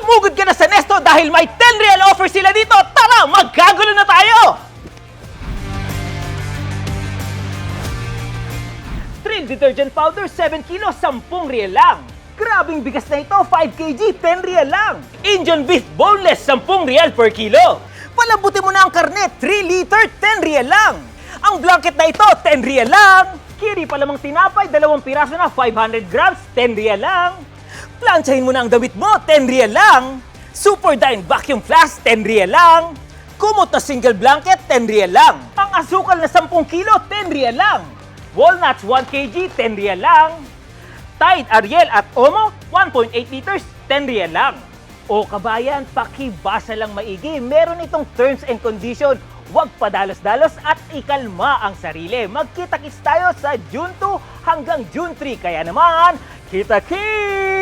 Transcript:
Sumugod ka na sa Nesto dahil may 10 real offer sila dito. Tara, magkagulo na tayo! Trill detergent powder 7 kilo, 10 real lang. Grabing bigas na ito, 5 kg, 10 real lang. Indian beef boneless, 10 real per kilo. Palabutin mo na ang karne, 3 liter, 10 real lang. Ang blanket na ito, 10 real lang. Kiri pa lamang tinapay, 2 piraso na, 500 grams, 10 real lang. Planchahin mo na ang damit mo, 10 real lang. Super Dine vacuum flask, 10 real lang. Kumot na single blanket, 10 real lang. Ang asukal na 10 kilo, 10 real lang. Walnuts 1 kg, 10 real lang. Tide, Ariel at Omo, 1.8 liters, 10 real lang. O kabayan, pakibasa lang maigi. Meron itong terms and condition. Huwag padalos-dalos at ikalma ang sarili. Magkita-kits tayo sa June 2 hanggang June 3. Kaya naman, kita-kits!